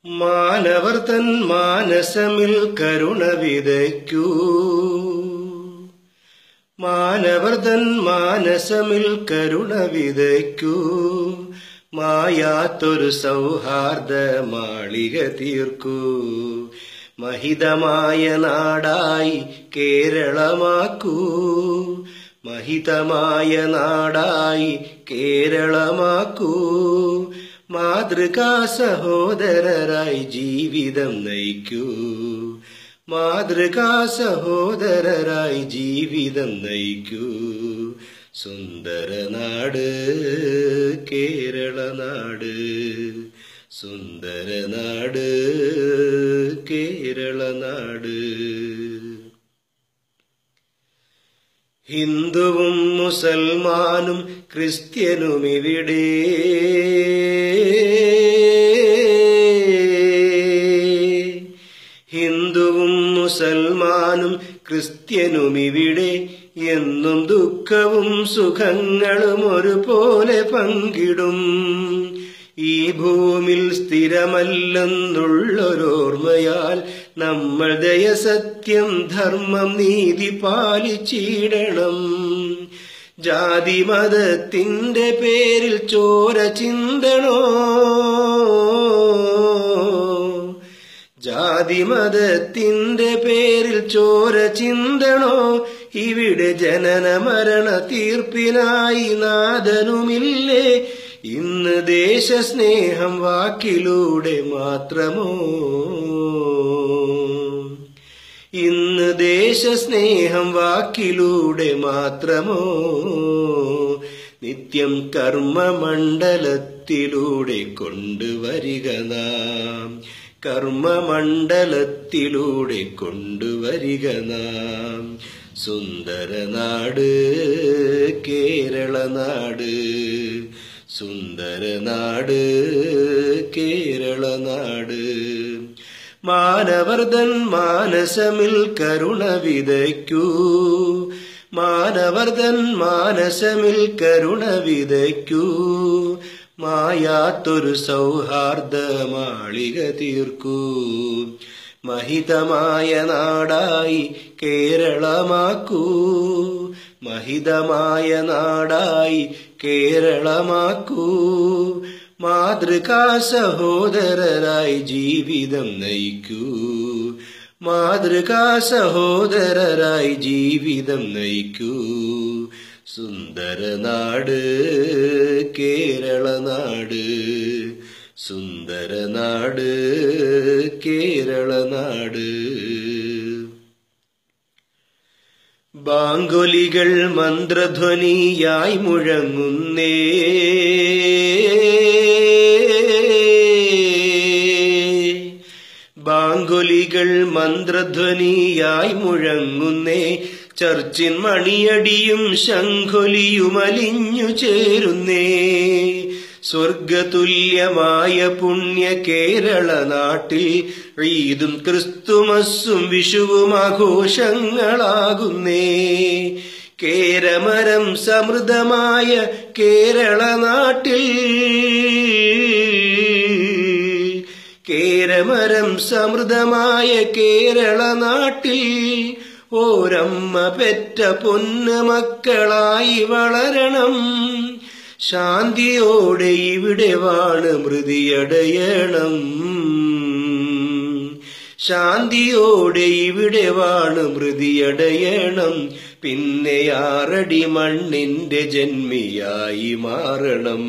മാനവർ തൻ മാനസമിൽ കരുണ വിതയ്ക്കൂ. മാനവർ തൻ മാനസമിൽ കരുണ വിതയ്ക്കൂ. മായാത്തൊരു സൗഹാർദ്ദ മാളിക തീർക്കൂ. മഹിതമായ നാടായി കേരളമാക്കൂ. മഹിതമായ നാടായി കേരളമാക്കൂ. മാതൃകാ സഹോദരരായി ജീവിതം നയിക്കൂ. മാതൃകാ സഹോദരരായി ജീവിതം നയിക്കൂ. സുന്ദരനാട് കേരളനാട്. സുന്ദരനാട് കേരളനാട്. ഹിന്ദുവും മുസൽമാനും ക്രിസ്ത്യനുമിവിടെ. ഹിന്ദുവും മുസൽമാനും ക്രിസ്ത്യനുമിവിടെ. എന്നും ദുഃഖവും സുഖങ്ങളും ഒരുപോലെ പങ്കിടും. ഈ ഭൂമിൽ സ്ഥിരമല്ലെന്നുള്ളൊരോർമ്മയാൽ നമ്മൾ ദയസത്യം ധർമ്മം നീതി പാലിച്ചിടണം. ജാതി മതത്തിന്റെ പേരിൽ ചോര ചിന്തണോ? ജാതി മതത്തിന്റെ പേരിൽ ചോര ചിന്തണോ? ഇവിടെ ജനന മരണ തീർപ്പിനായി നാഥനുമില്ലേ? ഇന്ന് ദേശസ്നേഹം വാക്കിലൂടെ മാത്രമോ? ഇന്ന് ദേശസ്നേഹം വാക്കിലൂടെ മാത്രമോ? നിത്യം കർമ്മമണ്ഡലത്തിലൂടെ കൊണ്ടുവരിക നാം. കർമ്മമണ്ഡലത്തിലൂടെ കൊണ്ടുവരിക നാം. സുന്ദരനാട് കേരളനാട്. സുന്ദരനാട് കേരളനാട്. മാനവർ തൻ മാനസമിൽ കരുണ വിതയ്ക്കൂ. മാനവർ തൻ മാനസമിൽ കരുണ വിതയ്ക്കൂ. മായാത്തൊരു സൗഹാർദ്ദ മാളിക തീർക്കൂ. മഹിതമായ നാടായി കേരളമാക്കൂ. മഹിതമായ നാടായി കേരളമാക്കൂ. മാതൃകാ സഹോദരരായി ജീവിതം നയിക്കൂ. മാതൃകാ സഹോദരരായി ജീവിതം നയിക്കൂ. സുന്ദരനാട് കേരളനാട്. സുന്ദരനാട് കേരളനാട്. ബാങ്കൊലികൾ മന്ത്രധ്വനിയായി മുഴങ്ങുന്നേ. ബാങ്കൊലികൾ മന്ത്രധ്വനിയായി മുഴങ്ങുന്നേ. ചർച്ചിൻ മണിയടിയും ശംഖൊലിയുമലിഞ്ഞു ചേരുന്നേ. സ്വർഗതുല്യമായ പുണ്യ കേരള നാട്ടിൽ ഈദും ക്രിസ്തുമസും വിഷുവും ആഘോഷങ്ങളാകുന്നേ. കേരമരം സമൃദ്ധമായ കേരള നാട്ടിൽ. കേരമരം സമൃദ്ധമായ കേരള നാട്ടിൽ ഓരമ്മ പെറ്റ പൊന്നു മക്കളായി വളരണം. ശാന്തിയോടെ ഇവിടെ വാണ് മൃതിയടയണം. ശാന്തിയോടെ ഇവിടെ വാണ് മൃതിയടയണം. പിന്നെ 6 അടി മണ്ണിന്റെ ജന്മിയായി മാറണം.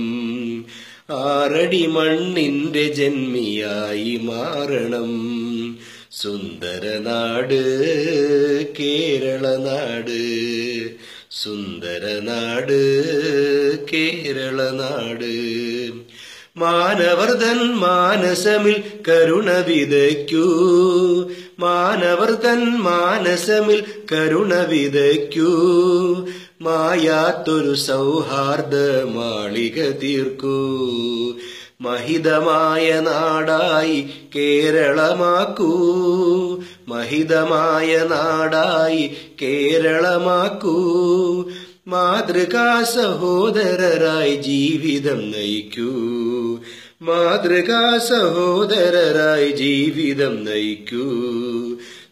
6 അടി മണ്ണിന്റെ ജന്മിയായി മാറണം. സുന്ദരനാട് കേരളനാട്. സുന്ദരനാട് കേരളനാട്. മാനവർ തൻ മാനസമിൽ കരുണ വിതയ്ക്കൂ. മാനവർ തൻ മാനസമിൽ കരുണ വിതയ്ക്കൂ. മായാത്തൊരു സൗഹാർദ്ദ മാളിക തീർക്കൂ. മഹിതമായ നാടായി കേരളമാക്കൂ. മഹിതമായ നാടായി കേരളമാക്കൂ. മാതൃകാ സഹോദരരായി ജീവിതം നയിക്കൂ. മാതൃകാ സഹോദരരായി ജീവിതം നയിക്കൂ.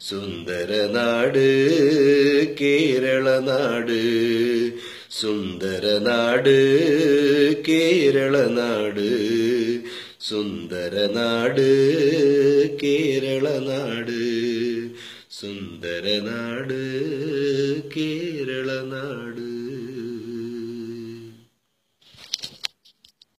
സുന്ദര നാട് കേരള നാട്, സുന്ദര നാട് കേരള നാട്, സുന്ദര നാട് കേരള നാട്, സുന്ദര നാട് കേരള നാട്.